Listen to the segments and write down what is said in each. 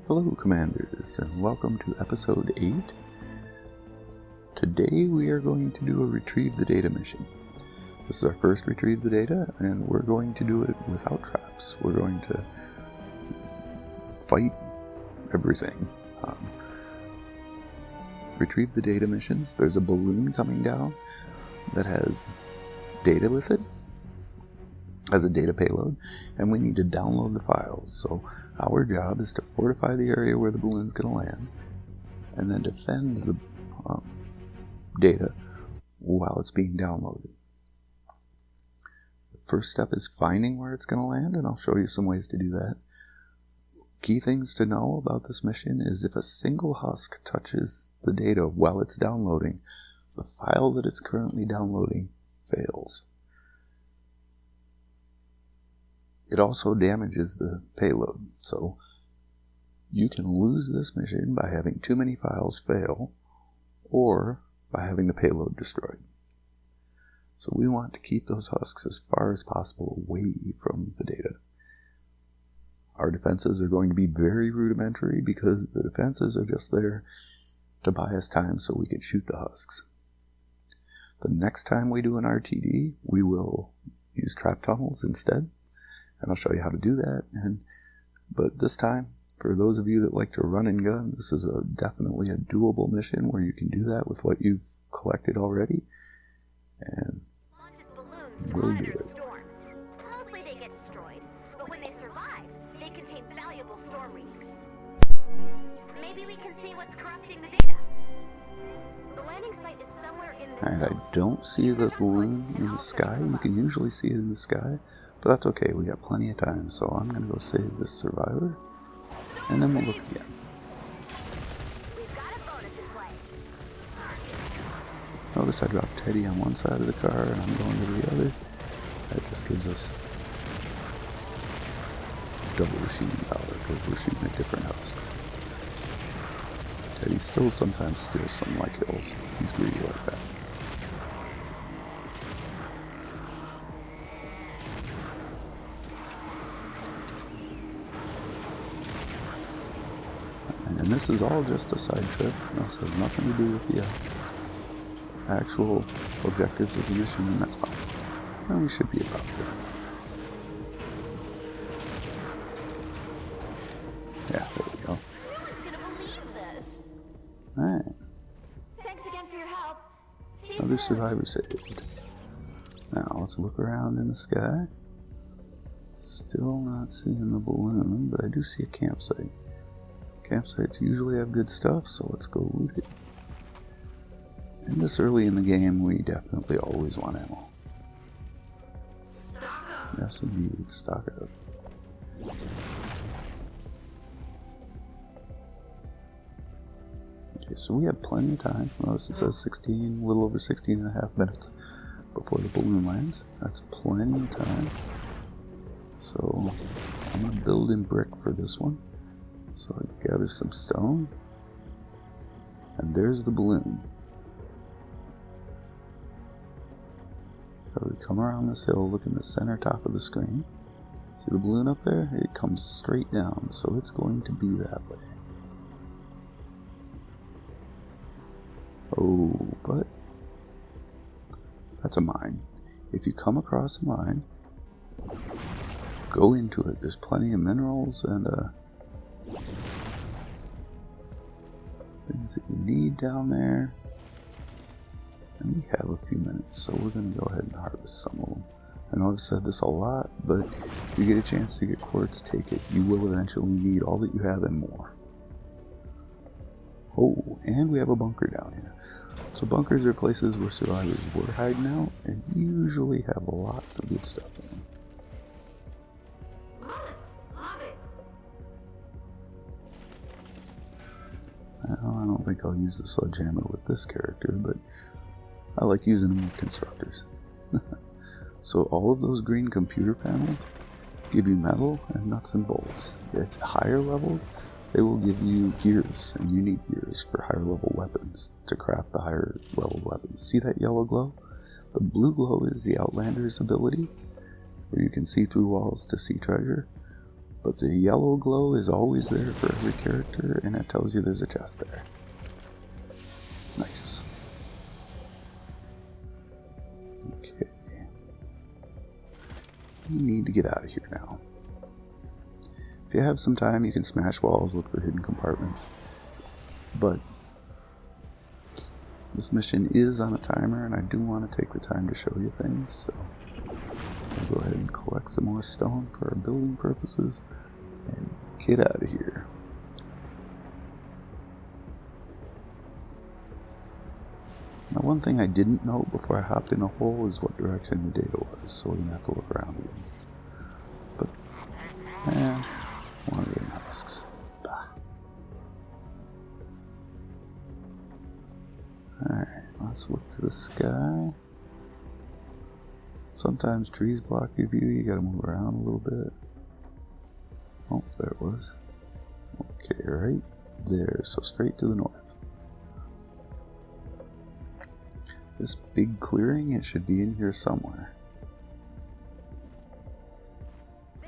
Hello Commanders, and welcome to episode 8. Today we are going to do a retrieve the data mission. This is our first retrieve the data, and we're going to do it without traps. We're going to fight everything. Retrieve the data missions. There's a balloon coming down that has data with it, as a data payload, and we need to download the files. So our job is to fortify the area where the balloon's going to land, and then defend the data while it's being downloaded. The first step is finding where it's going to land, and I'll show you some ways to do that. Key things to know about this mission is if a single husk touches the data while it's downloading, the file that it's currently downloading fails. It also damages the payload, so you can lose this mission by having too many files fail, or by having the payload destroyed. So we want to keep those husks as far as possible away from the data. Our defenses are going to be very rudimentary because the defenses are just there to buy us time so we can shoot the husks. The next time we do an RTD, we will use trap tunnels instead. And I'll show you how to do that. But this time, for those of you that like to run and gun, this is definitely a doable mission where you can do that with what you've collected already. And we'll do it. Mostly they get destroyed, but when they survive, they contain valuable store relics. Maybe we can see what's corrupting the data. The landing site is somewhere in the Alright, I don't see the balloon in the sky. You can usually see it in the sky. But that's okay, we got plenty of time, so I'm going to go save this survivor, and then we'll look again. Notice I dropped Teddy on one side of the car, and I'm going to the other. That just gives us double shooting power, because we're shooting at different husks. Teddy still sometimes steals some of my kills. He's greedy like that. And this is all just a side trip. This has nothing to do with the actual objectives of the mission, and that's fine. And we should be about there. Yeah, there we go. No one's gonna believe this. Alright. Thanks again for your help. See you Another soon. survivor saved. Now let's look around in the sky. Still not seeing the balloon, but I do see a campsite. Campsites usually have good stuff, so let's go loot it. And this early in the game, we definitely always want ammo. Stock up. Yes, indeed, stock up. Okay, so we have plenty of time. Notice it says 16, a little over 16 and a half minutes before the balloon lands. That's plenty of time. So I'm going to build in brick for this one. So I gather some stone, and there's the balloon. So we come around this hill, look in the center top of the screen. See the balloon up there? It comes straight down, so it's going to be that way. Oh, but that's a mine. If you come across a mine, go into it. There's plenty of minerals and things that you need down there, and we have a few minutes, so we're going to go ahead and harvest some of them. I know I've said this a lot, but if you get a chance to get quartz, take it. You will eventually need all that you have and more. Oh, and we have a bunker down here. So bunkers are places where survivors were hiding out and usually have lots of good stuff in them. Well, I don't think I'll use the sledgehammer with this character, but I like using them with constructors. So all of those green computer panels give you metal and nuts and bolts. At higher levels, they will give you gears, and you need gears for higher level weapons to craft the higher level weapons. See that yellow glow? The blue glow is the Outlander's ability, where you can see through walls to see treasure. But the yellow glow is always there for every character, and it tells you there's a chest there. Nice. Okay. We need to get out of here now. If you have some time, you can smash walls, look for hidden compartments. But this mission is on a timer, and I do want to take the time to show you things, so I'll go ahead and collect some more stone for our building purposes and get out of here. Now, one thing I didn't know before I hopped in a hole is what direction the data was, so we're going to have to look around again. But, wandering husks. Bah. Alright, let's look to the sky. Sometimes trees block your view, you gotta move around a little bit. Oh, there it was. Okay, right there, so straight to the north. This big clearing, it should be in here somewhere.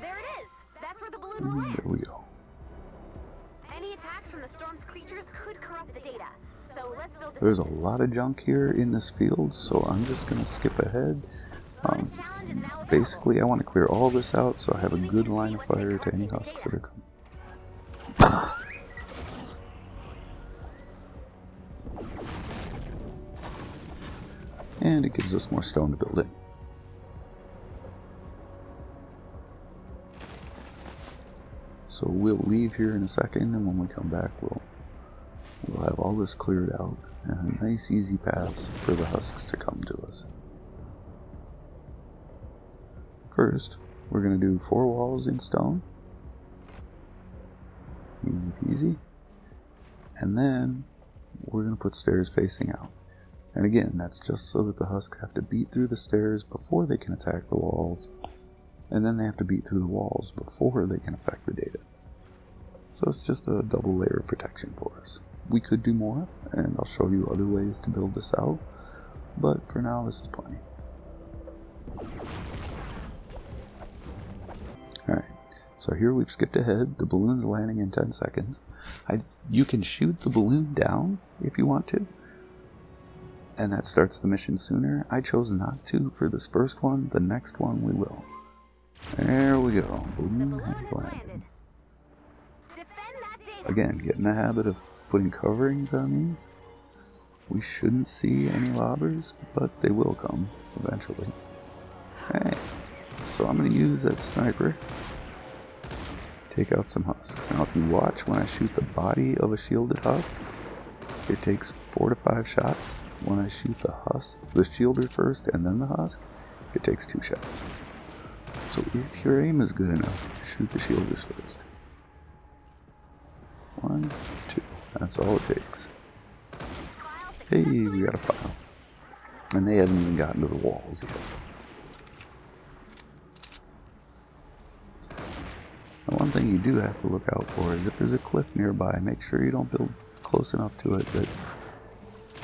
There it is! That's where the balloon will land. There we go. Any attacks from the storm's creatures could corrupt the data. So let's build There's a lot of junk here in this field, so I'm just gonna skip ahead. Basically, I want to clear all this out so I have a good line of fire to any husks that are coming. And it gives us more stone to build in. So we'll leave here in a second, and when we come back, we'll have all this cleared out and nice easy paths for the husks to come to us. First, we're going to do 4 walls in stone. Easy peasy. And then we're going to put stairs facing out. And again, that's just so that the husks have to beat through the stairs before they can attack the walls. And then they have to beat through the walls before they can affect the data. So it's just a double layer of protection for us. We could do more, and I'll show you other ways to build this out. But for now, this is plenty. Alright, so here we've skipped ahead. The balloon's landing in 10 seconds. You can shoot the balloon down if you want to, and that starts the mission sooner. I chose not to for this first one. The next one we will. There we go. Balloon has landed. Again, get in the habit of putting coverings on these. We shouldn't see any lobbers, but they will come eventually. Alright. So I'm going to use that sniper, take out some husks. Now if you watch when I shoot the body of a shielded husk, it takes 4 to 5 shots. When I shoot the shielder first and then the husk, it takes 2 shots. So if your aim is good enough, shoot the shielders first. 1, 2, that's all it takes. Hey, we got a file. And they hadn't even gotten to the walls yet. Now, one thing you do have to look out for is if there's a cliff nearby, make sure you don't build close enough to it that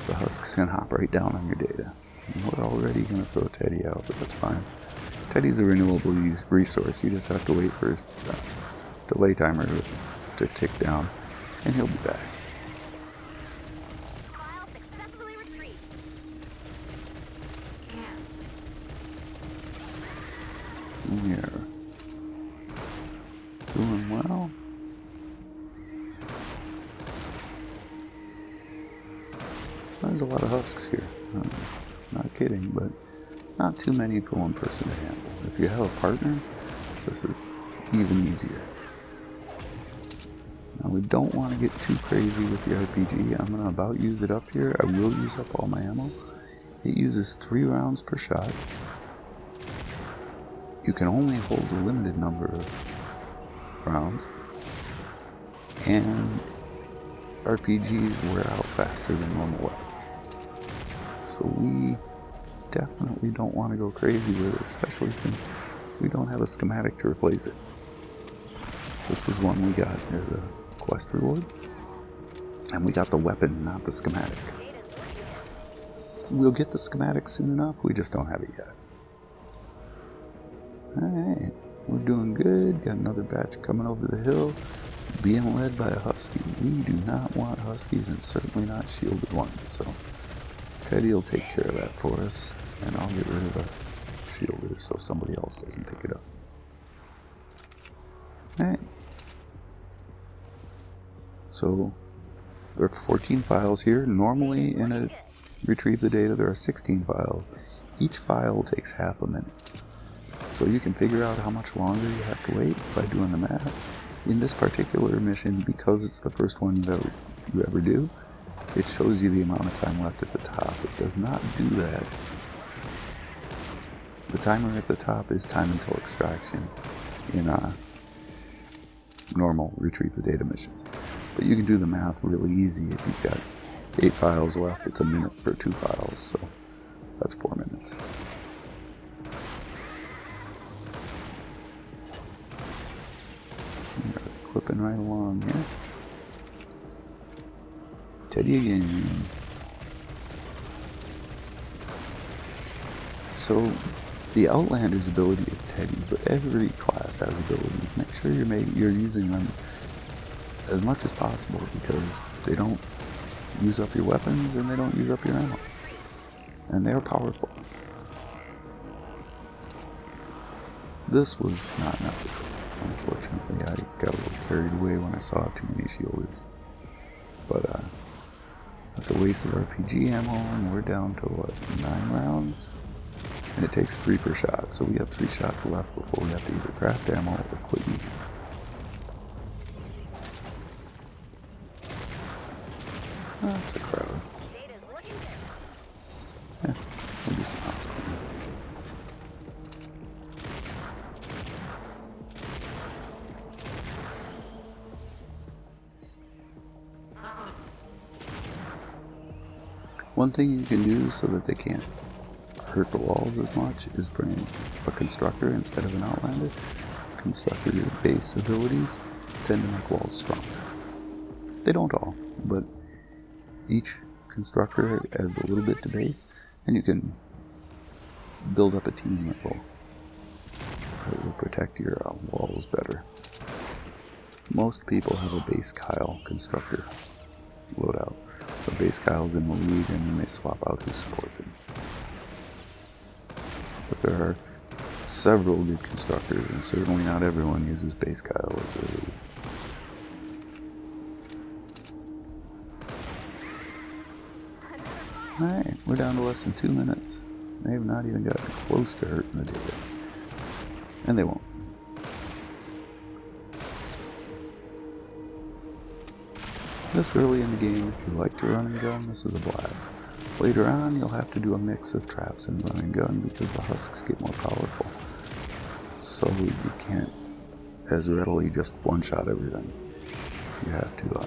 the husks can hop right down on your data. And we're already going to throw Teddy out, but that's fine. Teddy's a renewable resource. You just have to wait for his delay timer to tick down, and he'll be back. Here. Doing well. There's a lot of husks here. Not kidding, but not too many for one person to handle. If you have a partner, this is even easier. Now we don't want to get too crazy with the RPG. I'm going to about use it up here. I will use up all my ammo. It uses 3 rounds per shot. You can only hold a limited number of rounds, and RPGs wear out faster than normal weapons. So we definitely don't want to go crazy with it, especially since we don't have a schematic to replace it. This was one we got as a quest reward, and we got the weapon, not the schematic. We'll get the schematic soon enough, we just don't have it yet. Alright, we're doing good. Got another batch coming over the hill, being led by a husky. We do not want huskies, and certainly not shielded ones, so Teddy will take care of that for us, and I'll get rid of the shielder so somebody else doesn't pick it up. Alright. So there are 14 files here. Normally in a retrieve the data there are 16 files. Each file takes half a minute. So you can figure out how much longer you have to wait by doing the math. In this particular mission, because it's the first one you ever do, it shows you the amount of time left at the top. It does not do that. The timer at the top is time until extraction in normal retrieve the data missions. But you can do the math really easy. If you've got 8 files left, it's a minute for 2 files, so that's 4 minutes. Clipping right along here. Teddy again. So the Outlander's ability is Teddy, but every class has abilities. Make sure you're using them as much as possible, because they don't use up your weapons and they don't use up your ammo. And they're powerful. This was not necessary. Unfortunately, I got a little carried away when I saw too many shielders. But that's a waste of RPG ammo, and we're down to what, 9 rounds? And it takes 3 per shot, so we have 3 shots left before we have to either craft ammo or quit using. That's a crowd. Yeah, we'll do some house cleaning. One thing you can do so that they can't hurt the walls as much is bring a constructor instead of an outlander. Constructor base abilities tend to make walls stronger. They don't all, but each constructor adds a little bit to base, and you can build up a team that will protect your walls better. Most people have a base Kyle constructor loadout. The base Kyle's in the lead, and then they swap out who supports him. But there are several good constructors, and certainly not everyone uses base Kyle as their lead. Alright, we're down to less than 2 minutes. They have not even gotten close to hurting the data. And they won't. This early in the game, if you like to run and gun, this is a blast. Later on, you'll have to do a mix of traps and run and gun because the husks get more powerful. So you can't as readily just one-shot everything. You have to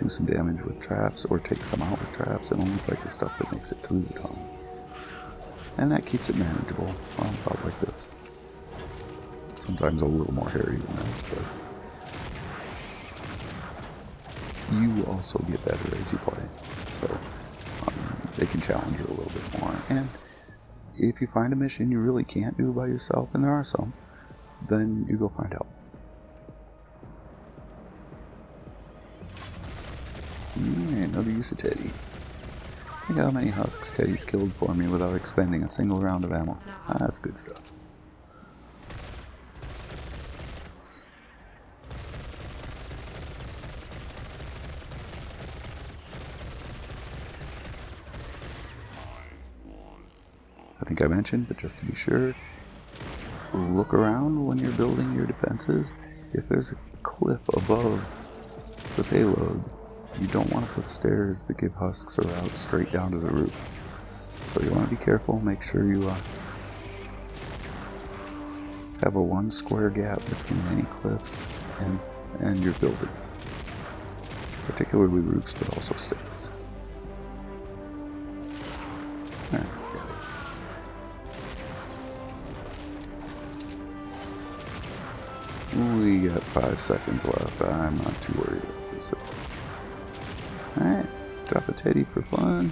do some damage with traps, or take some out with traps, and only fight the stuff that makes it through the tunnels. And that keeps it manageable, about like this. Sometimes a little more hairy than this, but you also get better as you play, so they can challenge you a little bit more. And if you find a mission you really can't do by yourself, and there are some, then you go find help. Another use of Teddy. Think how many husks Teddy's killed for me without expending a single round of ammo. That's good stuff. I think I mentioned, but just to be sure, look around when you're building your defenses. If there's a cliff above the payload, you don't want to put stairs that give husks a route straight down to the roof. So you want to be careful, make sure you have a 1 square gap between any cliffs and your buildings. Particularly roofs, but also stairs. Alright, guys. We got 5 seconds left. I'm not too worried about this. Alright, drop a Teddy for fun.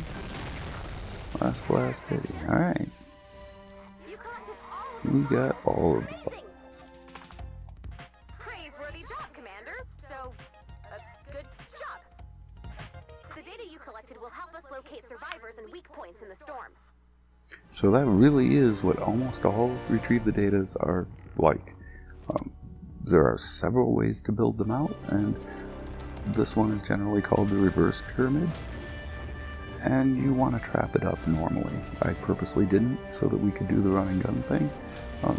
Last blast Teddy. Alright. We got all of the files. survivors and weak points in the storm. So that really is what almost all retrieve the datas are like. There are several ways to build them out, and this one is generally called the reverse pyramid. And you want to trap it up normally. I purposely didn't so that we could do the run and gun thing.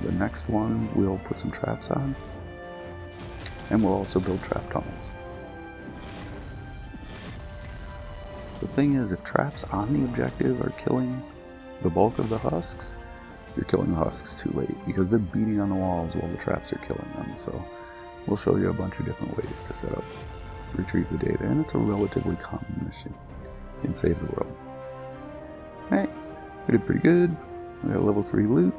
The next one we'll put some traps on, and we'll also build trap tunnels. The thing is, if traps on the objective are killing the bulk of the husks, you're killing the husks too late, because they're beating on the walls while the traps are killing them. So we'll show you a bunch of different ways to set up retrieve the data, and it's a relatively common mission in Save the World. Alright, we did pretty good. We got level 3 loot.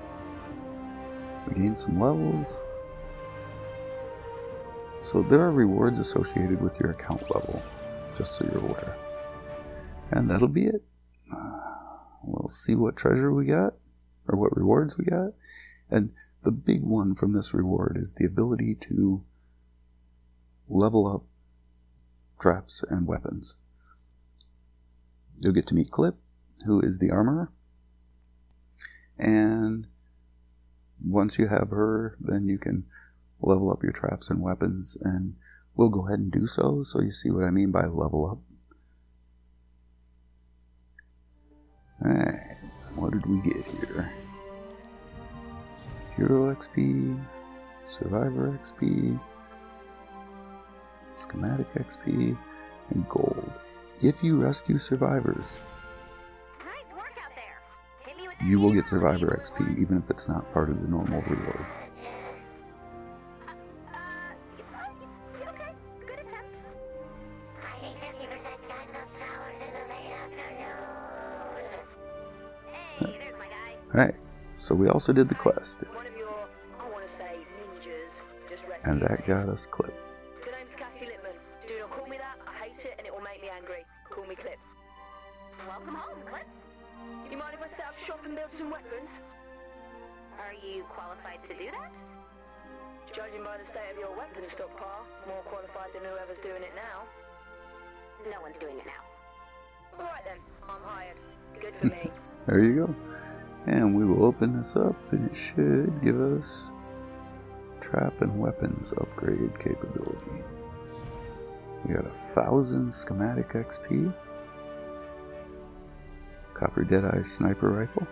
We gained some levels. So there are rewards associated with your account level, just so you're aware. And that'll be it. We'll see what treasure we got, or what rewards we got. And the big one from this reward is the ability to level up traps and weapons. You'll get to meet Clip, who is the armorer. And once you have her, then you can level up your traps and weapons, and we'll go ahead and do so you see what I mean by level up. Alright, what did we get here? Hero XP, Survivor XP, Schematic XP, and Gold. If you rescue survivors, Nice work out there. Hit me with you will get Survivor XP, even if it's not part of the normal rewards. Okay. Good attempt. I think 50% chance of showers in the late afternoon. Hey, there's my guy. Alright, so we also did the quest, One of your, I want to say, ninjas just rescued and that me. got us Clip. Good name's Cassie Lippman. Do not call me that. I hate it and it will make me angry. Call me Clip. Welcome home, Clip. You mind if I set up shop and build some weapons? Are you qualified to do that? Judging by the state of your weapons stockpile, more qualified than whoever's doing it now. No one's doing it now. Alright then, I'm hired. Good for me. There you go. And we will open this up, and it should give us trap and weapons upgrade capability. We got 1,000 schematic XP, copper deadeye sniper rifle,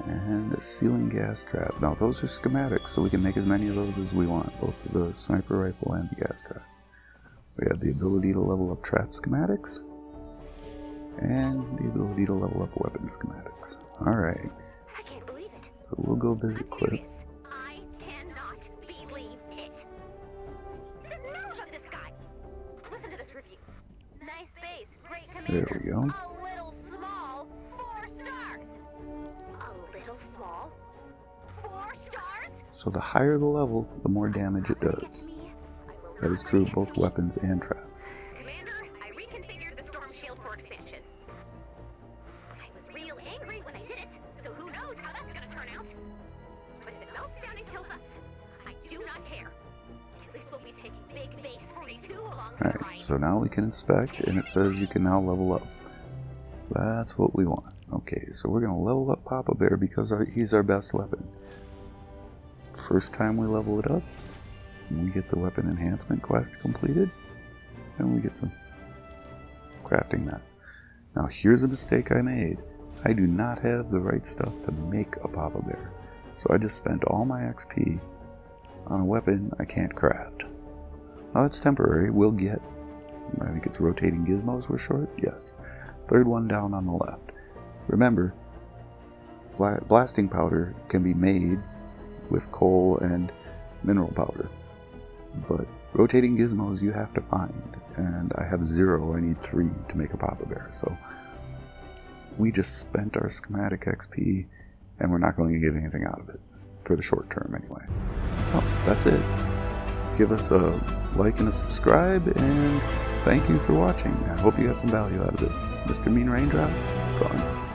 and a ceiling gas trap. Now those are schematics, so we can make as many of those as we want, both the sniper rifle and the gas trap. We have the ability to level up trap schematics, and the ability to level up weapon schematics. Alright, I can't believe it. so we'll go visit I'm Clip. serious. I cannot believe it. No, look, this guy. Listen to this review. Nice base, great commander. There we go. A little small, 4 stars. A little small, 4 stars? So the higher the level, the more damage it does. That is true of both weapons and traps. Commander, I reconfigured the storm shield for expansion. I was real angry when I did it, so who knows how that's gonna turn out. But if it melts down and kills us, I do not care. At least we'll be taking Big Base 42 along for the Alright, ride. so now we can inspect, and it says you can now level up. That's what we want. Okay, so we're going to level up Papa Bear because he's our best weapon. First time we level it up, we get the weapon enhancement quest completed, and we get some crafting mats. Now here's a mistake I made. I do not have the right stuff to make a Papa Bear, so I just spent all my XP on a weapon I can't craft. Now that's temporary. We'll get, I think it's rotating gizmos we're short? Yes. Third one down on the left. Remember, blasting powder can be made with coal and mineral powder, but rotating gizmos you have to find, and I have 0, I need 3 to make a Papa Bear, so we just spent our schematic XP and we're not going to get anything out of it, for the short term anyway. Well, that's it. Give us a like and a subscribe, and thank you for watching. I hope you got some value out of this. Mr. Mean Raindrop, gone.